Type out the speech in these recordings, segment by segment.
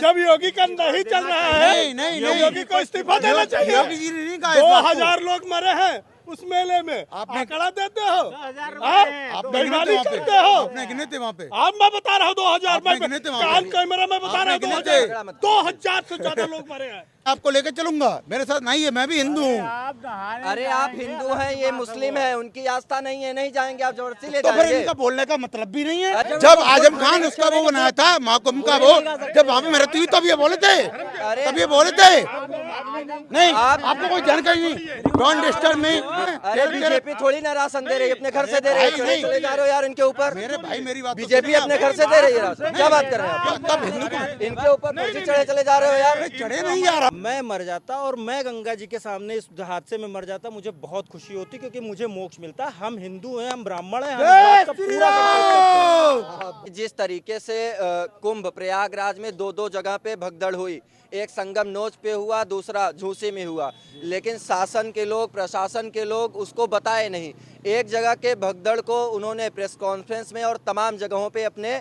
जब योगी का नहीं चल रहा है, नहीं, योगी को इस्तीफा देना चाहिए। योगी जी ने नहीं कहा इस बात को। 2000 लोग मरे हैं उस मेले में, आपने आंकड़ा देते हो, आपने बेईमानी गिने थे करते हो। आपने गिने थे वहाँ पे। अब मैं बता रहा हूँ 2000, आपने गिने थे वहाँ पे। कान कैमरा में बता रहा हूँ आपने गिने 2000, थे। 2000 से ज्यादा लोग मरे हैं। आपको लेकर चलूंगा, मेरे साथ नहीं है, मैं भी हिंदू हूँ। अरे आप हिंदू हैं, ये मुस्लिम है, उनकी आस्था नहीं है, नहीं जाएंगे आप, जबरदस्ती ले तो फिर जाएंगे। इनका बोलने का मतलब भी नहीं है। अच्छा, जब तो आजम बोलने खान का उसका वो चलेगा बनाया था महाकुंभ का, वो जब वहाँ पे मृत्यु हुई तब ये बोले थे, अरे तब ये बोले थे। नहीं, आप- आपको कोई जानकारी नहीं। Don't disturb me. अरे बीजेपी थोड़ी ना राशन दे रही है, अपने घर से दे रही है, चले चले जा रहे हो यार इनके ऊपर। मेरे भाई मेरी बात तो बीजेपी सुनिए अपने आप। घर से दे रही है राशन, क्या बात कर रहे हैं आप? तब हिंदू को इनके ऊपर पर्ची चढ़े चले जा रहे हो यार। चढ़े नहीं जा रहा। मैं मर जाता और मैं गंगा जी के सामने इस हादसे में मर जाता, मुझे बहुत खुशी होती क्योंकि मुझे मोक्ष मिलता। हम हिंदू हैं, हम ब्राह्मण हैं, हम इस बात का पूरा सम्मान करते हैं। जिस तरीके से कुंभ प्रयागराज में दो दो जगह पे भगदड़ हुई, एक संगम नोच पे हुआ, दूसरा झूसी में हुआ, लेकिन शासन के लोग, प्रशासन के लोग उसको बताए नहीं। एक जगह के भगदड़ को उन्होंने प्रेस कॉन्फ्रेंस में और तमाम जगहों पे अपने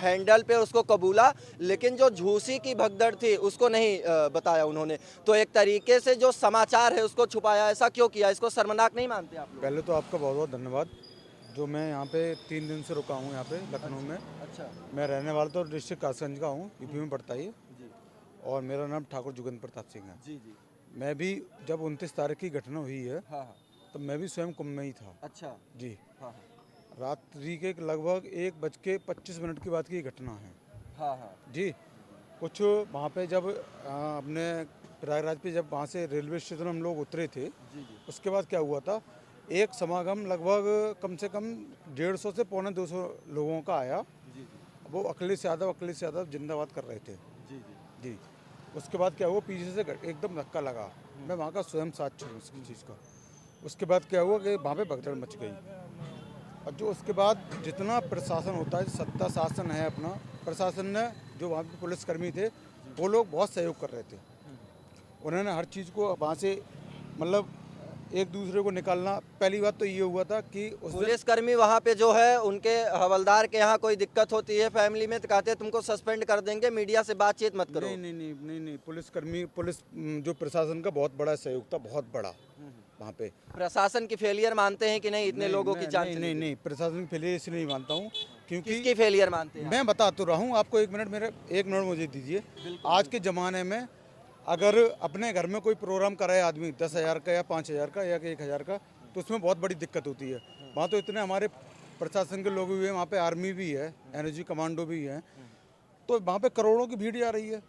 हैंडल पे उसको कबूला, लेकिन जो झूसी की भगदड़ थी उसको नहीं बताया उन्होंने। तो एक तरीके से जो समाचार है उसको छुपाया। ऐसा क्यों किया? इसको शर्मनाक नहीं मानते आप लोग? पहले तो आपका बहुत बहुत धन्यवाद। जो मैं यहाँ पे 3 दिन से रुका हूँ यहाँ पे लखनऊ में। अच्छा मैं रहने वाला तो डिस्ट्रिक्ट कासगंज का हूँ, यूपी में पड़ता है ये। और मेरा नाम ठाकुर जुगेंद्र प्रताप सिंह है। जी जी। मैं भी जब 29 तारीख की घटना हुई है हाँ तो मैं भी स्वयं कुंभ में ही था अच्छा जी। हाँ रात्रि के लगभग 1:25 की बात की घटना है हाँ हाँ जी। कुछ वहाँ पे जब अपने प्रयागराज पे जब वहाँ से रेलवे स्टेशन हम लोग उतरे थे, उसके बाद क्या हुआ था, एक समागम लगभग कम से कम 150 से पौने 200 लोगों का आया। वो अखिलेश यादव जिंदाबाद कर रहे थे जी। उसके बाद क्या हुआ, पीछे से एकदम धक्का लगा। मैं वहाँ का स्वयं साक्षी हूँ इस चीज़ का। उसके बाद क्या हुआ कि वहाँ पे भगदड़ मच गई। और जो उसके बाद जितना प्रशासन होता है, सत्ता शासन है अपना, प्रशासन ने जो वहाँ पे पुलिसकर्मी थे वो लोग बहुत सहयोग कर रहे थे। उन्होंने हर चीज़ को वहाँ से मतलब एक दूसरे को निकालना। पहली बात तो ये हुआ था कि उस दिन पुलिसकर्मी वहाँ पे जो है उनके हवलदार के यहाँ कोई दिक्कत होती है फैमिली में तो कहते हैं तुमको सस्पेंड कर देंगे, मीडिया से बातचीत मत करो। नहीं, पुलिस जो प्रशासन का बहुत बड़ा सहयोग था, बहुत बड़ा वहाँ पे। प्रशासन की फेलियर मानते हैं कि नहीं? इतने लोगों की जान चली गई। नहीं, प्रशासन की फेलियर इसलिए नहीं मानता हूँ क्योंकि किसकी फेलियर मानते हैं? मैं बता तो रहा हूँ आपको। 1 मिनट मुझे दीजिए। आज के ज़माने में अगर अपने घर में कोई प्रोग्राम कराए आदमी 10,000 का या 5,000 का या 1,000 का, तो उसमें बहुत बड़ी दिक्कत होती है। वहाँ तो इतने हमारे प्रशासन के लोग भी हैं, वहाँ पे आर्मी भी है, एनर्जी कमांडो भी है, तो वहाँ पे करोड़ों की भीड़ जा रही है।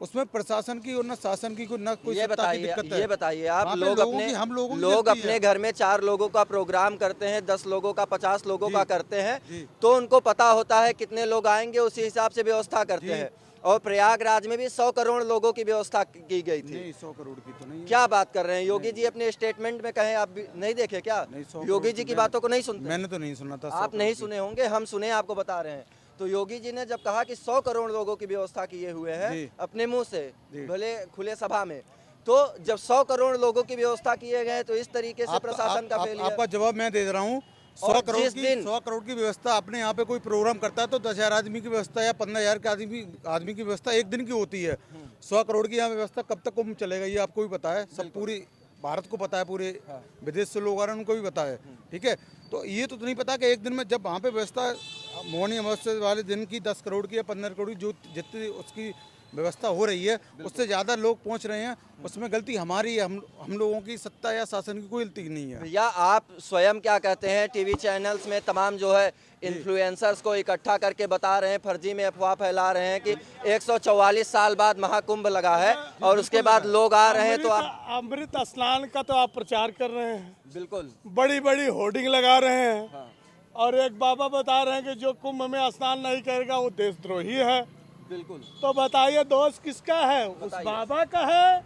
उसमें प्रशासन की और न शासन की न कोई सत्ता की दिक्कत है। ये बताइए आप, वहाँ पे लोग लोगों अपने की- हम लोगों की लोग गलती अपने है। घर में 4 लोगों का प्रोग्राम करते हैं, 10 लोगों का, 50 लोगों का करते हैं, जी। तो उनको पता होता है कितने लोग आएंगे, उसी हिसाब से व्यवस्था करते हैं। और प्रयागराज में भी 100 करोड़ लोगों की व्यवस्था की गई थी। नहीं, 100 करोड़ की तो नहीं है। क्या बात कर रहे हैं? योगी जी अपने स्टेटमेंट में कहे, आप भी नहीं देखे क्या? नहीं, 100 योगी करोड़ जी की मैंने- बातों को नहीं सुनते? मैंने तो नहीं सुना था। 100 आप नहीं करोड़ सुने होंगे, हम सुने, आपको बता रहे हैं। तो योगी जी ने जब कहा कि 100 करोड़ लोगों की व्यवस्था किए हुए हैं जी। अपने मुंह से, जी। भले खुले सभा में, तो जब 100 करोड़ लोगों की व्यवस्था किए गए तो इस तरीके से प्रशासन का फेलियर। आपका जवाब मैं दे रहा हूँ। 100 और करोड़ जिस की दिन- 100 करोड़ की व्यवस्था अपने यहाँ पे कोई प्रोग्राम करता है तो 10,000 आदमी की व्यवस्था या 15,000 के आदमी की व्यवस्था एक दिन की होती है। 100 करोड़ की यहाँ व्यवस्था कब तक कुंभ चलेगा ये आपको भी पता है, सब पूरी भारत को पता है, पूरे विदेश से लोग आ रहे हैं उनको भी पता है। ठीक है, तो ये तो नहीं पता कि एक दिन में जब वहाँ पे व्यवस्था मौनी अमावस्या वाले दिन की 10 करोड़ की या 15 करोड़ की जो जितनी उसकी व्यवस्था हो रही है, उससे ज़्यादा लोग पहुँच रहे हैं, उसमें गलती हमारी है। हम लोगों की सत्ता या शासन की कोई गलती नहीं है। या आप स्वयं क्या कहते हैं? टीवी चैनल्स में तमाम जो है इन्फ्लुएंसर्स को इकट्ठा करके बता रहे हैं, फर्जी में अफवाह फैला रहे हैं कि 144 साल बाद महाकुंभ लगा है और उसके बाद लोग आ रहे हैं, तो आप अमृत स्नान का तो आप प्रचार कर रहे हैं, बिल्कुल बड़ी बड़ी होर्डिंग लगा रहे हैं। और एक बाबा बता रहे हैं कि जो कुंभ में स्नान नहीं करेगा वो देशद्रोही है। बिल्कुल। तो बताइए दोस्त किसका है? उस बाबा का है,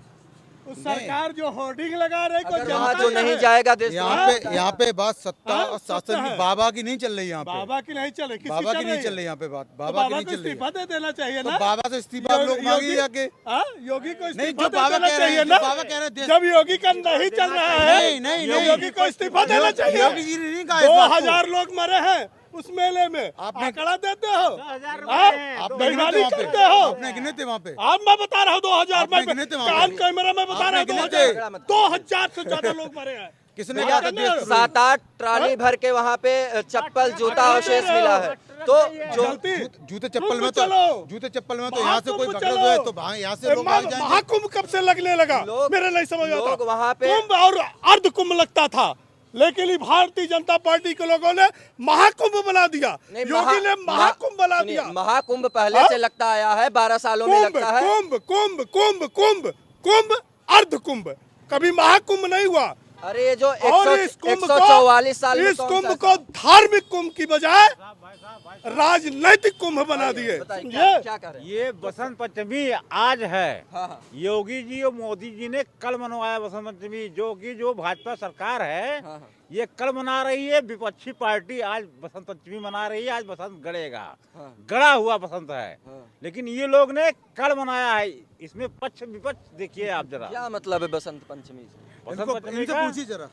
उस सरकार जो होर्डिंग लगा रही कोई अगर वहाँ जनता जो का नहीं है? जाएगा देश यहाँ पे बात सत्ता हाँ, और सत्ता शासन की है। बाबा की नहीं चल रही यहाँ पे। बाबा की नहीं चले, किसकी बाबा की चल नहीं रही चल है? रही यहाँ पे बात। तो बाबा की बाबा नहीं को चल रही इस्तीफा दे देना चाहिए तो ना। बाबा से इस्तीफा आप लोग मांगिए जाके। हाँ, योगी को नहीं, इस्तीफा जो दे बाबा देना कह रहे चाहिए हैं, ना। जो बाबा कह रहे हैं, जब योगी का नहीं चल रहा है, नहीं, योगी को इस्तीफा देना चाहिए। योगी जी ने नहीं कहा इस बात को। 2000 लोग मरे हैं उस मेले में आपने- आंकड़ा देते हो? 2000 हाँ? रुपए आपने गिने थे बेईमानी वहाँ पे? करते हो? आपने गिने थे वहाँ पे? अब मैं बता रहा हूँ 2000 आपने में गिने थे वहाँ कान पे? कैमरा में बता रहा हूँ आपने गिने 2000 थे? 2000 से ज्यादा लोग मरे हैं। किसने भैया, कहा था देश 7-8 ट्राली भर के वहाँ पे चप्पल जूता अवशेष मिला है। तो जो गलती जूते चप्पल में कुंभ तो चलो। जूते चप्पल में तो यहाँ से कोई महाकुंभ पकड़ चलो। है तो यहाँ से लोग भाग जाएंगे। महाकुंभ कब से लगने लगा? लोग- मेरे नहीं समझ आता। लोग वहाँ पे- कुंभ और अर्ध कुंभ लगता था, लेकिन ये भारतीय जनता पार्टी के लोगों ने महाकुंभ बना दिया। नहीं, योगी ने महाकुंभ बना सुनिए, दिया। महाकुंभ पहले हाँ? से लगता आया है, 12 सालों में कुंभ लगता है। कुंभ कुंभ कुंभ कुंभ कुंभ अर्ध कुंभ, कभी महाकुंभ नहीं हुआ। अरे ये जो और इस कुंभ 144 साल में इस कौन कुंभ सा- को धार्मिक कुंभ की बजाय राजनैतिक कुंभ बना दिए। बताइए, समझे? क्या कह रहे हैं? ये बसंत पंचमी आज है। हाँ, हाँ। योगी जी और मोदी जी ने कल मनवाया बसंत पंचमी, जो भाजपा सरकार है हाँ, हाँ। ये कल मना रही है। विपक्षी पार्टी आज बसंत पंचमी मना रही है। आज बसंत गड़ेगा, हाँ। गड़ा हुआ बसंत है। हाँ। लेकिन ये लोग ने कल मनाया है। इसमें पक्ष विपक्ष देखिए आप जरा। क्या मतलब है बसंत पंचमी से? बसंत इनको पंचमी इनसे का पूछिए जरा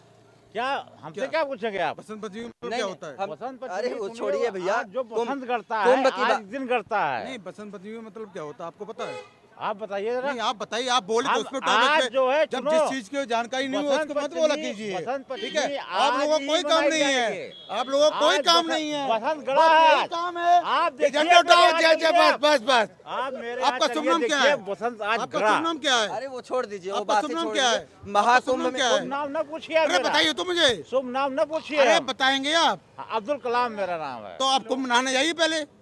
क्या हमसे क्या? क्या पूछेंगे आप? बसंत पंचमी में नहीं, क्या होता है? हम- बसंत पंचमी अरे वो सुनिए, छोड़िए भैया, आज जो कुंभ- बसंत गड़ता कुंभ है की आज बात- दिन गड़ता है। नहीं, बसंत पंचमी में मतलब क्या होता है आपको पता है? आप बताइए जरा। नहीं, आप बताइए, आप बोले तो हम उस पे आज टॉपिक पे जो है, जब सुनो। जिस चीज की जानकारी नहीं हो उसको मत बोला कीजिए। बसंत पंचमी ठीक है, आज आप लोगों को ही कोई काम मनाई नहीं है। जाएगी। आप लोगों को कोई आज काम बसंत- नहीं है। बसंत गड़ा बस है यही आज। काम है। आप ये देखिए, झंडा उठाओ, मेरे यहाँ जय जय, चलिए बस बस बस। आप मेरे आपका यहाँ शुभ चलिए, नाम क्या देखिए, है? बसंत आज आपका गड़ा। शुभ नाम क्या है? अरे वो छोड़ दीजिए, वो आपका बातें शुभ नाम छोड़ क्या है? दीजिए। महाकुंभ आपका शुभ नाम में क्या है? शुभ नाम न पूछिए अरे मेरा। बताइए तो मुझे। शुभ नाम न पूछिए अरे आप। बताएंगे आप अब्दुल कलाम मेरा नाम है। तो आप कुंभ नहाने जाइए पहले।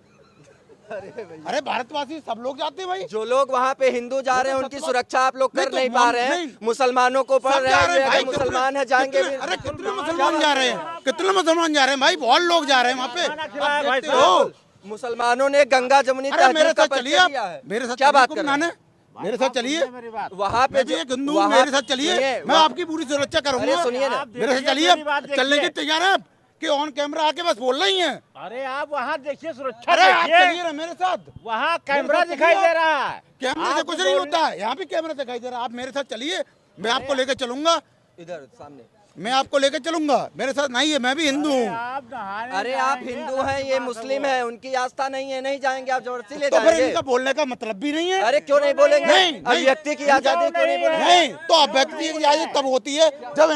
अरे भारतवासी सब लोग जाते हैं भाई। जो लोग वहाँ पे हिंदू जा रहे हैं उनकी सुरक्षा आप लोग कर नहीं तो नहीं पा रहे हैं। नहीं। मुसलमानों को पढ़ सब रहे जा हैं, रहे हैं भाई, अगर मुसलमान है जाएंगे भी। अरे कितने मुसलमान जा रहे हैं? कितने मुसलमान जा रहे हैं भाई? बहुत लोग जा रहे हैं वहाँ खाना पे। खिलाया आप भाई देखते साहब। हो। मुसलमानों ने गंगा जमुनी अरे मेरे तहजीब का साथ चलिए परिचय आप, दिया है। मेरे साथ क्या चलिए बात कुंभ कर रहे हैं? नहाने। मेरे साथ चलिए। मेरी बात। वहाँ पे मैं भी जो एक हिंदू हूँ, वहाँ- मेरे साथ चलिए। सुनिए, मैं आपकी पूरी सुरक्षा अरे करूंगा। सुनिए ना, आप मेरे से देखिए, चलिए। मेरी बात चलने की देखिए। तैयार है आप कि ऑन कैमरा आके बस बोल रही हैं? अरे आप वहाँ देखिए, सुरक्षा अरे आप देखिए। चलिए ना मेरे साथ। वहाँ कैमरा साथ दिखाई चलिए दे रहा है। कैमरे से आप कुछ जो नहीं बोल- होता है। यहाँ भी कैमरा दिखाई दे रहा है। आप मेरे साथ चलिए, मैं आपको लेकर चलूंगा। इधर सामने। मैं आपको लेकर चलूंगा। मेरे साथ नहीं है, मैं भी हिंदू हूँ। आप नहाने अरे आप जाएंगे, हिंदू अलग हैं, की ये बात है मुस्लिम वो। है, उनकी आस्था नहीं है, नहीं जाएंगे आप जबरदस्ती ले तो फिर जाएंगे। इनका बोलने का मतलब भी नहीं है। अरे क्यों नहीं बोलेंगे? नहीं, नहीं। अभिव्यक्ति की आजादी क्यों नहीं बोलेंगे? नहीं, तो अभिव्यक्ति की इजाजत तब होती है जब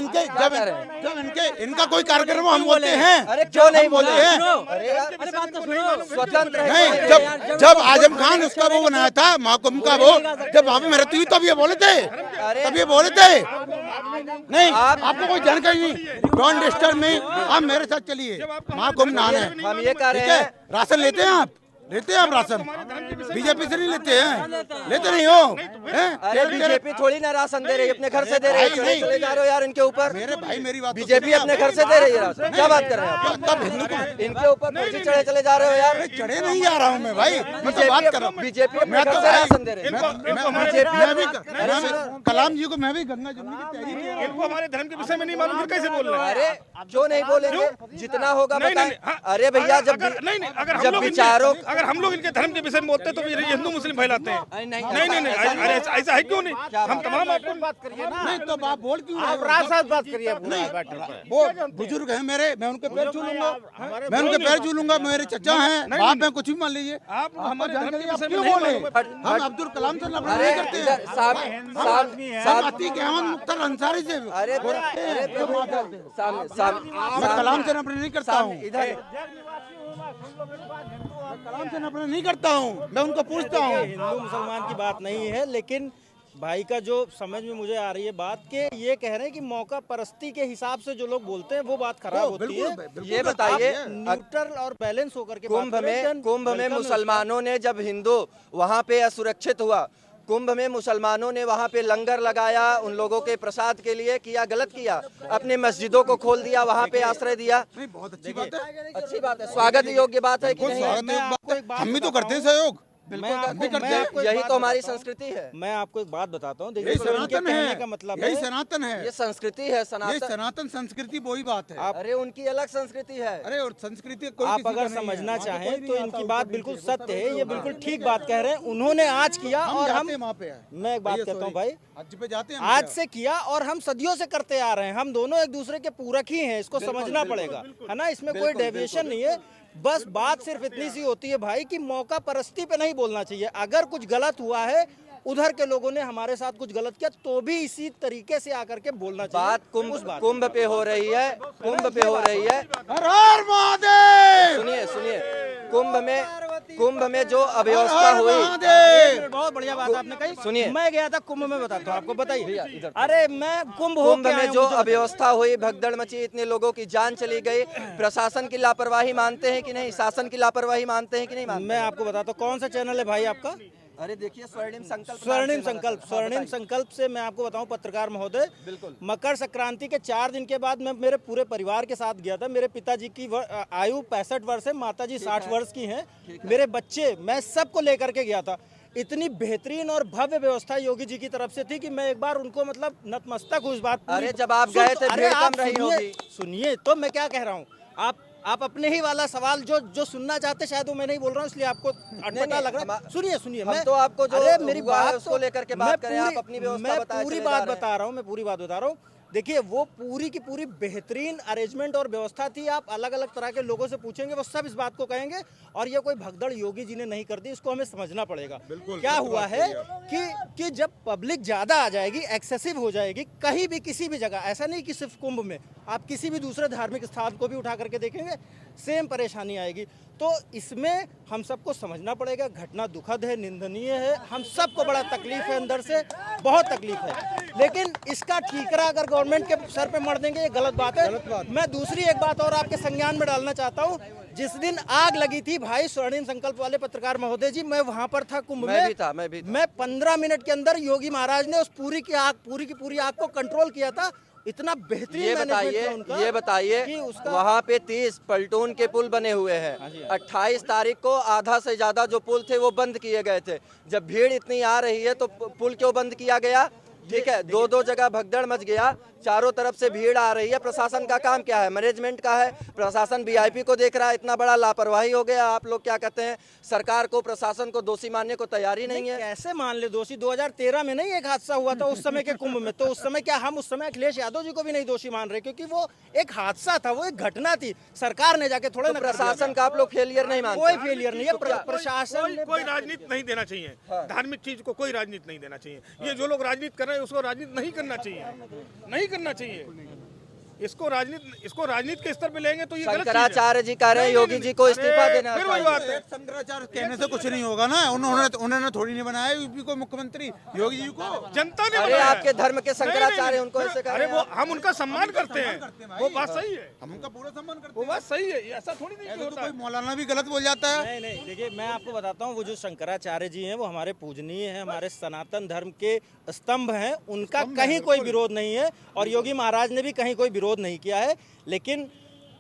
इनका कोई कार्यक्रम हम बोलते हैं। अरे क्यों नहीं हम बोलते बोले? हैं। अरे यार, स्वतंत्र है। नहीं, जब आजम खान उसका वो बनाया था महाकुंभ का, वो जब वहाँ पे मृत्यु हुई तब ये बोले थे। तब ये बोले थे। नहीं, आपको कोई जानकारी नहीं। Don't disturb me. आप मेरे साथ चलिए महाकुंभ नहाने। हम ये कह रहे ठीक है? हैं, राशन लेते हैं आप? लेते हैं आप राशन? बीजेपी से नहीं लेते हैं? लेते नहीं हो? हैं? अरे बीजेपी थोड़ी ना राशन दे रही है, अपने घर से दे रही है। भाई, चले नहीं। चले जा रहे हो यार इनके ऊपर। मेरे भाई मेरी बात तो बीजेपी सुनिए अपने आप। घर से दे रही है राशन। क्या बात कर रहे हैं आप? तब हिंदू को इनके ऊपर फर्जी चढ़े चले जा रहे हो यार। चढ़े नहीं जा रहा हूँ मैं भाई। मैं तो बात कर रहा हूँ। बीजेपी अपने मैं घर तो से राशन दे रही है। कलाम जी को मैं भी गंगा जमुनी की तहरीर दे रहा हूँ। इनको हमारे धर्म के विषय में नहीं मालूम, फिर कैसे बोल रहे हैं? अरे क्यों नहीं बोलेंगे? जितना होगा नहीं, बताएं। नहीं, हाँ, अरे भैया जब अगर नहीं नहीं अगर हम जब लोग विचारों अगर हम लोग इनके धर्म के विषय में बोलते तो ये हिंदू मुस्लिम फैलाते हैं। नहीं, नहीं, नहीं नहीं नहीं, ऐसा नहीं अरे है। ऐसा है क्यों नहीं? हम तमाम आपको बात करिए ना। नहीं तो आप बोल क्यों रहे आप हो? रात बात करिए पूरा बैठे पे। वो बुजुर्ग हैं मेरे, मैं उनके पैर छू लूंगा। हमारे मैं उनके पैर छू लूंगा। मेरे चचा हैं, बाप हैं, कुछ भी मान लीजिए। आप हमारे धर्म के विषय में क्यों नहीं बोले? मालूम। हम अब्दुल कलाम से नफरत अरे नहीं करते इधर हैं। हम अतीक अहमद मुख्तार अंसारी से अरे मैं कलाम से नफरत नहीं करता हूँ। इधर कलाम से नफरत नहीं करता हूँ। मैं उनको पूछता हूँ। हिंदू मुसलमान की बात नहीं है, लेकिन भाई का जो समझ में मुझे आ रही है बात के ये कह रहे हैं कि मौका परस्ती के हिसाब से जो लोग बोलते हैं वो बात खराब होती है। ये बताइए, न्यूट्रल और बैलेंस होकर के कुंभ बात करें, then कुंभ में welcome है मुसलमानों ने जब हिंदू वहाँ पे असुरक्षित हुआ, कुंभ में मुसलमानों ने वहाँ पे लंगर लगाया, उन लोगों के प्रसाद के लिए किया, गलत किया? अपने मस्जिदों को खोल दिया, वहाँ पे आश्रय दिया। नहीं, बहुत अच्छी बात है। अच्छी बात है, स्वागत योग्य बात है कि बहुत नहीं? स्वागत मैं आपको एक बात हम भी तो बताता करते हैं हूँ। सहयोग। मैं हम भी करते मैं हैं। आपको एक यही बात तो हमारी बताता हूँ। संस्कृति है। मैं आपको एक बात बताता हूँ, यही देखिए इनके सनातन कहने है। का मतलब यही है सनातन है। ये संस्कृति है, ये सनातन। सनातन संस्कृति वही बात है। अरे उनकी अलग संस्कृति है। अरे और संस्कृति कोई आप किसी अगर का नहीं है। समझना वहाँ पे कोई चाहें नहीं तो आता इनकी ऊपर बात नीचे। बिल्कुल सब सत्य है, ये हाँ। बिल्कुल ठीक बात कह रहे हैं। उन्होंने आज किया हम और जाते हम हैं वहाँ पे। मैं एक बात भैया, कहता हूँ sorry। भाई, हज पे जाते हैं हम आज क्या? से किया और हम सदियों से करते आ रहे हैं। हम दोनों एक दूसरे के पूरक ही हैं, इसको समझना पड़ेगा, है ना? इसमें कोई डेविएशन नहीं है। बस बात सिर्फ इतनी सी होती है भाई कि मौका परस्ती पे नहीं बोलना चाहिए। अगर कुछ गलत हुआ है, उधर के लोगों ने हमारे साथ कुछ गलत किया, तो भी इसी तरीके से आकर के बोलना चाहिए। बात कुंभ पे हो रही है, कुंभ पे हो रही है। हर हर महादेव। सुनिए सुनिए, कुंभ में जो अव्यवस्था हुई, बहुत बढ़िया बात आपने कही। सुनिए, मैं गया था कुंभ में, बताता हूँ आपको, बताइए। अरे मैं कुंभ में जो अव्यवस्था हुई, भगदड़ मची, इतने लोगों की जान चली गई, प्रशासन की लापरवाही मानते हैं कि नहीं? शासन की लापरवाही मानते हैं कि नहीं मानते? मैं आपको बताता हूँ, कौन सा चैनल है भाई आपका? अरे देखिए, स्वर्णिम संकल्प स्वर्णिम संकल्प से मैं आपको बताऊं पत्रकार महोदय, बिल्कुल। मकर संक्रांति के 4 दिन के बाद मैं मेरे पूरे परिवार के साथ गया था। मेरे पिताजी की आयु 65 वर्ष है, माताजी 60 वर्ष की हैं, मेरे बच्चे, मैं सबको लेकर के गया था। इतनी बेहतरीन और भव्य व्यवस्था योगी जी की तरफ से थी कि मैं एक बार उनको मतलब नतमस्तक हूँ इस बात। अरे जब आप गए थे भीड़ कम रही होगी। सुनिए तो मैं क्या कह रहा हूँ, आप अपने ही वाला सवाल जो सुनना चाहते, शायद वो मैं नहीं बोल रहा हूँ, इसलिए आपको अटपटा लग रहा है। सुनिए हम तो आपको जो मेरी बात उसको लेकर के बात करें, आप अपनी व्यवस्था बताएं। मैं पूरी बात बता रहा हूँ। देखिए, वो पूरी की पूरी बेहतरीन अरेंजमेंट और व्यवस्था थी। आप अलग अलग तरह के लोगों से पूछेंगे, वो सब इस बात को कहेंगे। और ये कोई भगदड़ योगी जी ने नहीं कर दी, इसको हमें समझना पड़ेगा। क्या हुआ है कि जब पब्लिक ज्यादा आ जाएगी, एक्सेसिव हो जाएगी, कहीं भी किसी भी जगह, ऐसा नहीं कि सिर्फ कुंभ में, आप किसी भी दूसरे धार्मिक स्थान को भी उठा करके देखेंगे, सेम परेशानी आएगी। तो इसमें हम सबको समझना पड़ेगा, घटना दुखद है, निंदनीय है, हम सबको बड़ा तकलीफ है, अंदर से बहुत तकलीफ है। लेकिन इसका ठीकरा अगर गवर्नमेंट के सर पे मर देंगे, ये गलत बात है। मैं दूसरी एक बात और आपके संज्ञान में डालना चाहता हूँ। जिस दिन आग लगी थी भाई, स्वर्णिम संकल्प वाले पत्रकार महोदय जी, मैं वहां पर था कुंभ में। मैं 15 मिनट के अंदर योगी महाराज ने उस पूरी की पूरी आग को कंट्रोल किया था। इतना बेहतरीन ये बताइए वहाँ पे 30 पलटून के पुल बने हुए हैं। 28 तारीख को आधा से ज्यादा जो पुल थे वो बंद किए गए थे। जब भीड़ इतनी आ रही है तो पुल क्यों बंद किया गया? ठीक है, दो जगह भगदड़ मच गया, चारों तरफ से भीड़ आ रही है। प्रशासन का काम क्या है? मैनेजमेंट का है। प्रशासन वीआईपी को देख रहा है, इतना बड़ा लापरवाही हो गया। आप लोग क्या कहते हैं, सरकार को, प्रशासन को दोषी मानने को तैयारी नहीं है? कैसे मान ले दोषी? 2013 में नहीं एक हादसा हुआ था उस समय के कुंभ में? तो उस समय क्या हम उस समय अखिलेश यादव जी को भी नहीं दोषी मान रहे? क्योंकि वो एक हादसा था, वो एक घटना थी, सरकार ने जाके थोड़ा। प्रशासन का आप लोग फेलियर नहीं मानते? कोई फेलियर नहीं है। प्रशासन कोई राजनीति नहीं देना चाहिए, धार्मिक चीज को कोई राजनीति नहीं देना चाहिए। ये जो लोग राजनीति कर रहे हैं उसको राजनीति नहीं करना चाहिए, नहीं करना चाहिए। इसको राजनीति के स्तर पे लेंगे तो ये गलत चीज है। शंकराचार्य जी कह रहे हैं योगी जी को इस्तीफा देना फिर वही बात है। शंकराचार्य कहने से कुछ नहीं होगा ना। उन्होंने थोड़ी नहीं बनाया यूपी को मुख्यमंत्री, योगी जी को जनता ने बनाया। आपके धर्म के शंकराचार्य उनको ऐसे कह रहे हैं। वो हम उनका सम्मान करते हैं, वो बात सही है, हम उनका पूरा सम्मान करते हैं, वो बात सही है। ऐसा थोड़ी नहीं होता। कोई मौलाना भी गलत बोल जाता है। नहीं, देखिए मैं आपको बताता हूँ, वो जो शंकराचार्य जी हैं वो हमारे पूजनीय हैं, हमारे सनातन धर्म के स्तंभ हैं, उनका कहीं कोई विरोध नहीं है। और योगी महाराज ने भी कहीं कोई विरोध नहीं किया है। लेकिन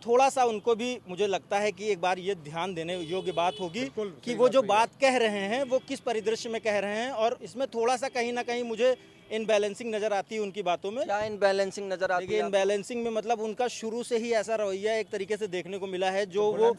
थोड़ा सा उनको भी मुझे लगता है कि एक बार ये ध्यान देने योग्य बात होगी कि वो जो बात कह रहे हैं वो किस परिदृश्य में कह रहे हैं। और इसमें थोड़ा सा कहीं ना कहीं मुझे इनबैलेंसिंग नजर आती है उनकी बातों में। क्या इनबैलेंसिंग नजर आती है? इनबैलेंसिंग में मतलब उनका शुरू से ही ऐसा रवैया एक तरीके से देखने को मिला है। जो वो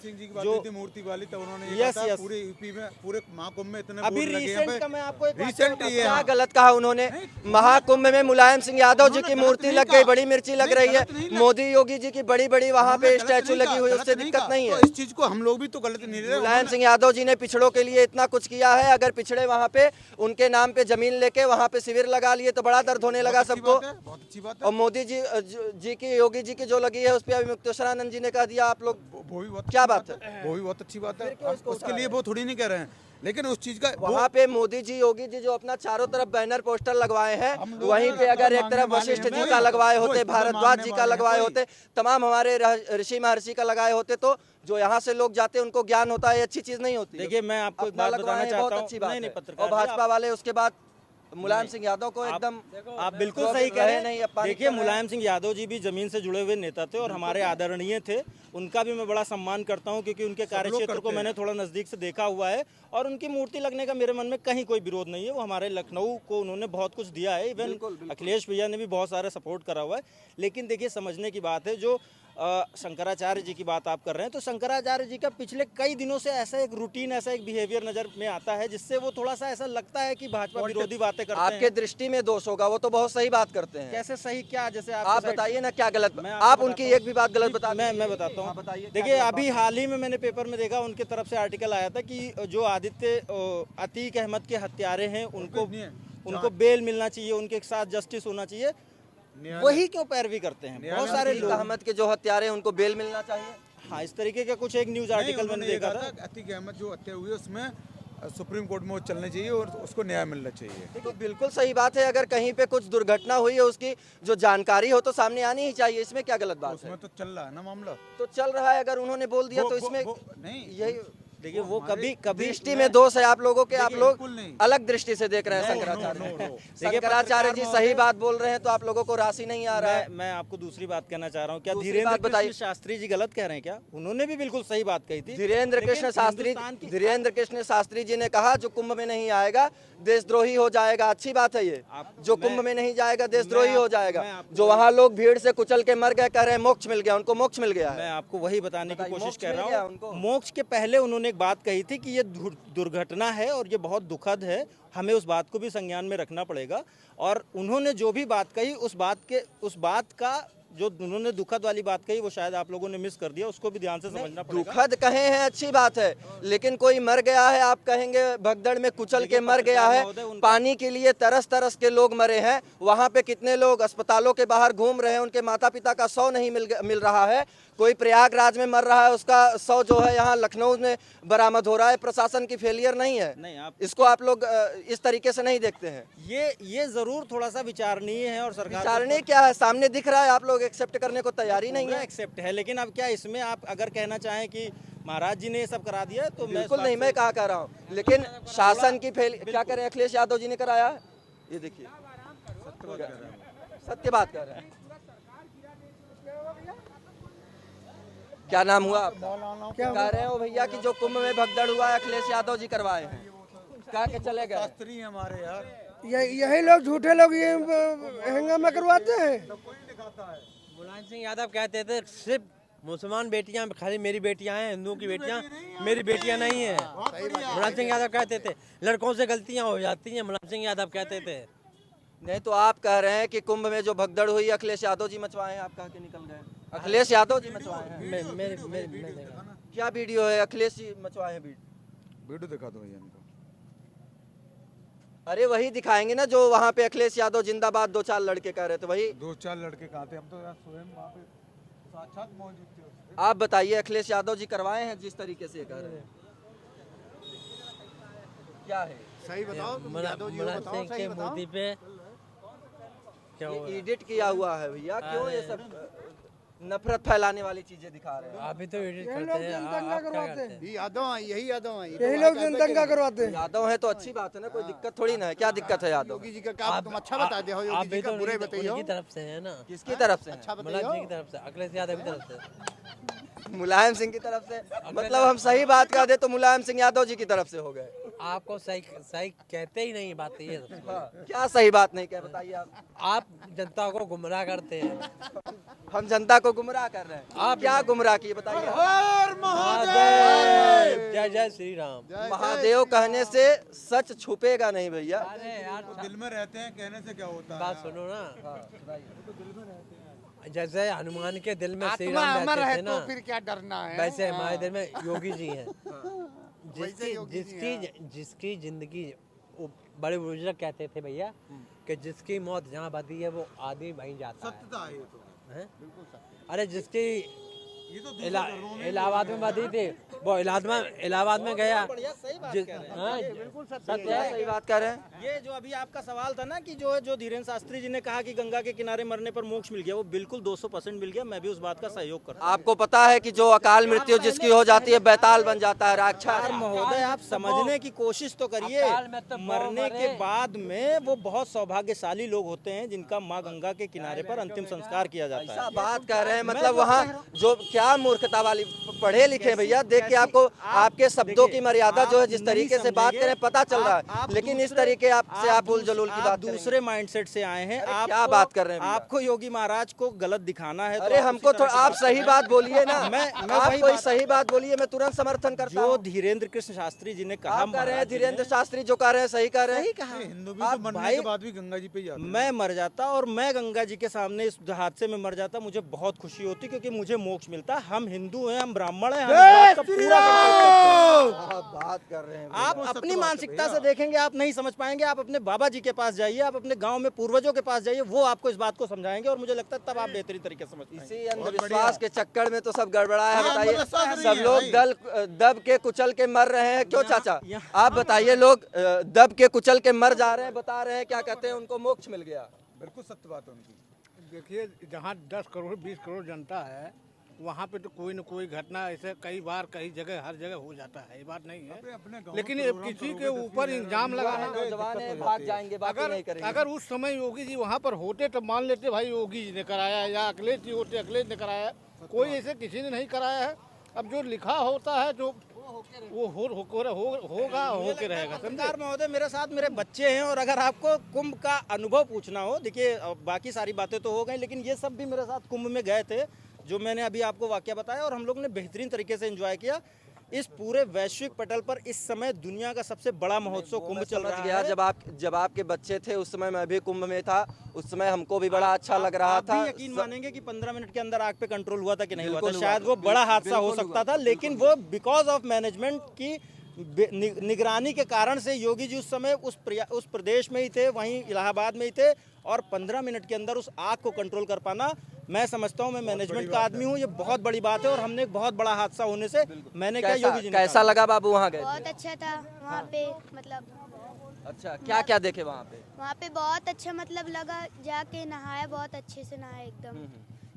जो मूर्ति वाली तब उन्होंने पूरे यूपी में, पूरे महाकुंभ में इतने अभी रिसेंट का मैं आपको रिसेंट क्या गलत कहा उन्होंने? महाकुंभ में मुलायम सिंह यादव जी की मूर्ति लग गई, बड़ी मिर्ची लग रही है। मोदी योगी जी की बड़ी बड़ी वहाँ पे स्टैचू लगी हुई, उससे दिक्कत नहीं है। इस चीज को हम लोग भी तो गलत नहीं रहे। मुलायम सिंह यादव जी ने पिछड़ों के लिए इतना कुछ किया है। अगर पिछड़े वहाँ पे उनके नाम पे जमीन लेके वहाँ पे शिविर लगा लिए तो बड़ा दर्द होने लगा सबको। बहुत अच्छी बात है। और मोदी जी की, योगी जी की जो लगी है उस पर अभी मुक्तेश्वरानंद जी ने कह दिया। आप लोग वो भी बहुत क्या बात है? वो भी बहुत अच्छी बात है, उसके लिए वो थोड़ी नहीं कह रहे हैं। लेकिन उस चीज का वहाँ पे मोदी जी, योगी जी जो अपना चारों तरफ बैनर पोस्टर लगवाए हैं, वहीं पे अगर एक तरफ वशिष्ठ जी का लगवाए होते, भारद्वाज जी का लगवाए होते, तमाम हमारे ऋषि महर्षि का लगाए होते, तो जो यहाँ से लोग जाते हैं उनको ज्ञान होता है। अच्छी चीज नहीं होती? देखिए मैं आपको एक बात बताना चाहता हूँ। अच्छी बात है। और भाजपा वाले उसके बाद मुलायम सिंह यादव को एकदम आप बिल्कुल सही कह रहे हैं। देखिए मुलायम सिंह यादव जी भी जमीन से जुड़े हुए नेता थे और हमारे आदरणीय थे। उनका भी मैं बड़ा सम्मान करता हूँ क्योंकि उनके कार्यक्षेत्र को मैंने थोड़ा नज़दीक से देखा हुआ है। और उनकी मूर्ति लगने का मेरे मन में कहीं कोई विरोध नहीं है। वो हमारे लखनऊ को उन्होंने बहुत कुछ दिया है। इवन अखिलेश भैया ने भी बहुत सारा सपोर्ट करा हुआ है। लेकिन देखिए समझने की बात है, जो शंकराचार्य जी की बात आप कर रहे हैं, तो शंकराचार्य जी का पिछले कई दिनों से ऐसा एक रूटीन, ऐसा एक बिहेवियर नजर में आता है जिससे वो थोड़ा सा ऐसा लगता है कि भाजपा विरोधी बातें करते आपके हैं। दृष्टि में दोष होगा, वो तो बहुत सही बात करते हैं। कैसे सही, क्या जैसे आप बताइए ना क्या गलत, मैं आप आपको उनकी बताता एक भी बात गलत बता मैं बताता हाँ, हूँ। बताइए, क्या देखिए गलत अभी हाल ही में मैंने पेपर में देखा, उनके तरफ से आर्टिकल आया था कि जो अतीक अहमद के हत्यारे हैं उनको बेल मिलना चाहिए, उनके साथ जस्टिस होना चाहिए। वही क्यों पैरवी करते हैं बहुत सारे अतीक लोग। अहमद के जो हत्यारे हैं उनको बेल मिलना चाहिए। हाँ, इस तरीके का कुछ एक न्यूज आर्टिकल मैंने देखा था। अतीक अहमद जो हत्या हुई है उसमें सुप्रीम कोर्ट में वो चलनी चाहिए और उसको न्याय मिलना चाहिए। तो बिल्कुल सही बात है, अगर कहीं पे कुछ दुर्घटना हुई है उसकी जो जानकारी हो तो सामने आनी ही चाहिए, इसमें क्या गलत बात है। उसमें तो चल रहा है ना मामला। तो चल रहा है, अगर उन्होंने बोल दिया तो इसमें नहीं यही देखिए वो कभी दृष्टि में दोष है आप लोगों के, आप लोग बिल्कुल नहीं। अलग दृष्टि से देख रहे हैं शंकराचार्य। शंकराचार्य जी सही बात बोल रहे हैं तो आप लोगों को राशि नहीं आ रहा है। मैं आपको दूसरी बात कहना चाह रहा हूँ, क्या दूसरी धीरेन्द्र बात बताइए। कृष्ण शास्त्री जी गलत कह रहे हैं क्या? उन्होंने भी बिल्कुल सही बात कही थी। धीरेन्द्र लेकिन कृष्ण शास्त्री हिंदुस्तान की- धीरेन्द्र कृष्ण शास्त्री जी ने कहा जो कुंभ में नहीं आएगा देशद्रोही हो जाएगा। अच्छी बात है ये, जो कुंभ में नहीं जाएगा देशद्रोही हो जाएगा। जो वहाँ लोग भीड़ से कुचल के मर गए, कह रहे हैं मोक्ष मिल गया, उनको मोक्ष मिल गया है। मैं आपको वही बताने की बताइए, कोशिश मोक्ष कर मिल रहा गया हूँ। उनको? मोक्ष के पहले उन्होंने एक बात कही थी कि ये दुर्घटना है और ये बहुत दुखद है, हमें उस बात को भी संज्ञान में रखना पड़ेगा। और उन्होंने जो भी बात कही उस बात का जो उन्होंने दुखद वाली बात कही वो शायद आप लोगों ने मिस कर दिया, उसको भी ध्यान से समझना पड़ेगा। दुखद कहे हैं अच्छी बात है, लेकिन कोई मर गया है आप कहेंगे भगदड़ में कुचल के मर गया है। पानी के लिए तरस तरस के लोग मरे हैं, वहाँ पे कितने लोग अस्पतालों के बाहर घूम रहे हैं, उनके माता पिता का शव नहीं मिल रहा है। कोई प्रयागराज में मर रहा है, उसका शव जो है यहाँ लखनऊ में बरामद हो रहा है। प्रशासन की फेलियर नहीं है, नहीं, आप इसको आप लोग इस तरीके से नहीं देखते हैं। ये जरूर थोड़ा सा विचारणीय है और सरकार विचारने क्या है, सामने दिख रहा है, आप लोग एक्सेप्ट करने को तैयार ही नहीं है। एक्सेप्ट है। लेकिन अब क्या इसमें आप अगर कहना चाहें कि महाराज जी ने ये सब करा दिया तो बिल्कुल नहीं, मैं कहा कह रहा हूँ, लेकिन शासन की फेल क्या करें, अखिलेश यादव जी ने कराया है। ये देखिए सत्य बात कर रहे हैं। क्या नाम हुआ आप? कह रहे हो भैया कि जो कुंभ में भगदड़ हुआ है अखिलेश यादव जी करवाए हैं, कह के चले गए। शास्त्री हैं हमारे यार। यही लोग झूठे लोग ये हंगामा करवाते हैं। मुलायम सिंह यादव कहते थे सिर्फ मुसलमान बेटियां, खाली मेरी बेटियां हैं, हिंदुओं की बेटियां मेरी बेटियां नहीं है। मुलायम सिंह यादव कहते थे लड़कों से गलतियां हो जाती हैं, मुलायम सिंह यादव कहते थे। नहीं तो आप कह रहे हैं कि कुंभ में जो भगदड़ हुई अखिलेश यादव जी मचवाए हैं, आप कह के निकल गए। अखिलेश यादव जी मचवाए हैं। मैं देखा। क्या वीडियो है, अखिलेश जी मचवाए हैं वीडियो दिखा दो भैया इनको। अरे वही दिखाएंगे ना जो वहाँ पे अखिलेश यादव जिंदाबाद 2-4 लड़के कह रहे थे, वही। 2-4 लड़के कहाँ थे, हम तो यार स्वयं वहाँ पे साक्षात मौजूद थे। आप बताइए अखिलेश यादव जी करवाए हैं जिस तरीके से कह रहे हैं, क्या है? सही बताओ, मुलायम सिंह के मोदी पे क्या हुआ? ये एडिट किया हुआ है भैया, क्यों ये सब नफरत फैलाने वाली चीजें दिखा रहे हैं? आप भी तो एडिट करते हैं, आप क्या करते हैं? यही लोग दंगा करवाते हैं। यादव है तो अच्छी बात है ना, कोई दिक्कत थोड़ी ना है। क्या दिक्कत है यादव? योगी जी का काम तुम अच्छा बता दे हो, आप योगी भी जी का तो बुरे बताइए हो। उनकी तरफ से है ना, किसकी तरफ से है? अच्छा मुलायम बताइए सिंह की तरफ से, अखिलेश यादव की तरफ से। मुलायम सिंह की तरफ से, मतलब हम सही बात कह दे तो मुलायम सिंह यादव जी की तरफ से हो गए। आपको सही कहते ही नहीं बात ये। क्या सही बात नहीं, क्या बताइए आप जनता को गुमराह करते हैं। हम जनता को गुमराह कर रहे हैं। आप क्या गुमराह किए बताइए? जय जय श्री राम। महादेव कहने से सच छुपेगा नहीं भैया। अरे यार दिल में रहते हैं, कहने से क्या होता है। बात सुनो ना, जैसे हनुमान के दिल में श्री राम रहते थे ना, फिर क्या डरना है। वैसे हमारे दिल में योगी जी हैं। जिसकी जिंदगी वो बड़े बुजुर्ग कहते थे भैया कि जिसकी मौत जहाँ बदी है वो आदमी वहीं जाता है। सत्यता है ये तो। हैं? अरे जिसकी ये तो इलाहाबाद में बदी थी वो इलाहाबाद में गया। हाँ, सत्य है, सही बात कर रहे हैं। ये जो अभी आपका सवाल था ना कि जो धीरेन्द्र शास्त्री जी ने कहा कि गंगा के किनारे मरने पर मोक्ष मिल गया, वो बिल्कुल 200% मिल गया। मैं भी उस बात का सहयोग करता हूं। आपको पता है कि जो अकाल मृत्यु जिसकी हो जाती है बैताल बन जाता है, राक्षस। यार महोदय, आप समझने की कोशिश तो करिए। अकाल में तो मरने के बाद में वो बहुत सौभाग्यशाली लोग होते हैं जिनका माँ गंगा के किनारे पर अंतिम संस्कार किया जाता ऐसा है। बात कह रहे हैं, मतलब वहाँ जो क्या क्या मूर्खता वाली, पढ़े लिखे भैया, देख के आपको आपके शब्दों की मर्यादा जो है, जिस तरीके से बात करें पता चल रहा है, लेकिन इस तरीके आपसे आप उल जलूल की बात दूसरे माइंडसेट से आए हैं। आप क्या बात कर रहे हैं? आपको योगी महाराज को गलत दिखाना है। अरे हमको थोड़ा आप सही बात बोलिए ना, मैं आप वही कोई बात- सही बात बोलिए, मैं तुरंत समर्थन करता जो हूँ। धीरेन्द्र कृष्ण शास्त्री जी ने कहा, आप कह रहे हैं महाराज जी ने- धीरेन्द्र शास्त्री जो कह रहे हैं सही कह रहे हैं। सही कहा। हिंदू भी आप तो मरने भाई- के बाद भी गंगा जी पे ही जाते हैं। मैं मर जाता और मैं गंगा जी के सामने इस हादसे में मर जाता, मुझे बहुत खुशी होती, क्योंकि मुझे मोक्ष मिलता। हम हिंदू हैं, हम ब्राह्मण हैं, हम इस बात का पूरा संकल्प करते हैं। आप बात कर रहे हैं आप अपनी मानसिकता से देखेंगे, आप नहीं समझ पाएंगे। आप अपने बाबा जी के पास जाइए, आप अपने गांव में पूर्वजों के पास जाइए, वो आपको इस बात को समझाएंगे, और मुझे लगता है तब आप बेहतरीन तरीके से समझ पाएंगे। इसी अंधविश्वास के चक्कर में तो सब गड़बड़ा है। बताइए, सब लोग दब के कुचल के मर रहे हैं, क्यों चाचा? आप बताइए, लोग दब के कुचल के मर जा रहे हैं, बता रहे हैं, क्या कहते हैं, उनको मोक्ष मिल गया। बिल्कुल सत्य बात है उनकी। देखिए, जहाँ 10 करोड़ 20 करोड़ जनता है, वहाँ पे तो कोई न कोई घटना ऐसे कई बार कई जगह हर जगह हो जाता है, ये बात नहीं है। लेकिन ये किसी के ऊपर इल्जाम लगाना, नौजवान है, भाग जाएंगे, बाकी नहीं करेंगे। अगर उस समय योगी जी वहाँ पर होते तो मान लेते भाई योगी जी ने कराया, या अखिलेश जी होते अखिलेश ने कराया। कोई ऐसे किसी ने नहीं कराया है। अब जो लिखा होता है जो वो होगा होके रहेगा। सरकार महोदय, मेरे साथ मेरे बच्चे हैं, और अगर आपको कुंभ का अनुभव पूछना हो, देखिए बाकी सारी बातें तो हो गई, लेकिन ये सब भी मेरे साथ कुंभ में गए थे, जो मैंने अभी आपको वाकया बताया, और हम लोग ने बेहतरीन तरीके से एंजॉय किया। इस पूरे वैश्विक पटल पर इस समय दुनिया का सबसे बड़ा महोत्सव कुंभ चल रहा गया। है। जब आपके बच्चे थे उस समय मैं भी कुंभ में था, उस समय हमको भी बड़ा अच्छा लग रहा आप था। भी यकीन मानेंगे कि 15 मिनट के अंदर आग पे कंट्रोल हुआ था कि नहीं हुआ था? बिल्कुल शायद हुआ वो बड़ा हादसा हो सकता था, लेकिन वो बिकॉज ऑफ मैनेजमेंट की निगरानी के कारण से योगी जी उस समय उस प्रदेश में ही थे, वहीं इलाहाबाद में ही थे, और 15 मिनट के अंदर उस आग को कंट्रोल कर पाना, मैं समझता हूँ, मैं मैनेजमेंट का आदमी हूँ, ये बहुत बड़ी बात है। और हमने एक बहुत बड़ा हादसा होने से मैंने क्या योगी जी ने कैसा कहा। लगा बाबू वहाँ गए? बहुत अच्छा था वहाँ पे, मतलब अच्छा, क्या क्या देखे वहाँ पे? वहाँ पे बहुत अच्छा मतलब लगा, जाके नहाया, बहुत अच्छे से नहाया एकदम।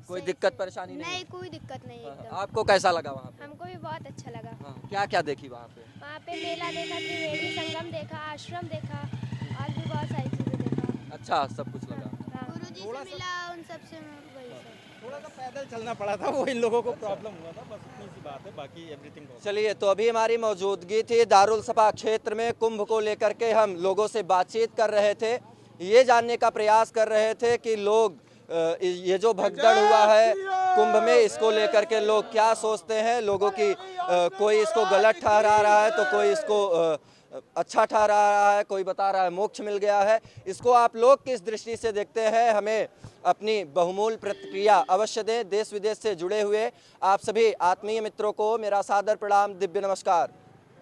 कोई सही दिक्कत से। परेशानी नहीं? नहीं, कोई दिक्कत नहीं एकदम। आपको कैसा लगा वहाँ पे? हमको भी बहुत अच्छा लगा। क्या क्या देखी वहाँ पे? वहाँ पे मेला देखा, त्रिवेणी संगम देखा, आश्रम देखा, और भी बहुत सारी चीजें देखा। अच्छा, सब कुछ लगा। गुरुजी से मिला, उन सब से वही सब। थोड़ा सा पैदल चलना पड़ा था, वो इन लोगों को प्रॉब्लम हुआ था, बस इतनी सी बात है, बाकी एवरीथिंग। चलिए, तो अभी हमारी मौजूदगी थी दारुल सफा क्षेत्र में, कुंभ को लेकर के हम लोगों से बातचीत कर रहे थे, ये जानने का प्रयास कर रहे थे कि लोग ये जो भगदड़ हुआ है कुंभ में, इसको लेकर के लोग क्या सोचते हैं। लोगों की कोई इसको गलत ठहरा रहा है, तो कोई इसको अच्छा ठहरा रहा है, कोई बता रहा है मोक्ष मिल गया है। इसको आप लोग किस दृष्टि से देखते हैं, हमें अपनी बहुमूल्य प्रतिक्रिया अवश्य दें। देश विदेश से जुड़े हुए आप सभी आत्मीय मित्रों को मेरा सादर प्रणाम, दिव्य नमस्कार।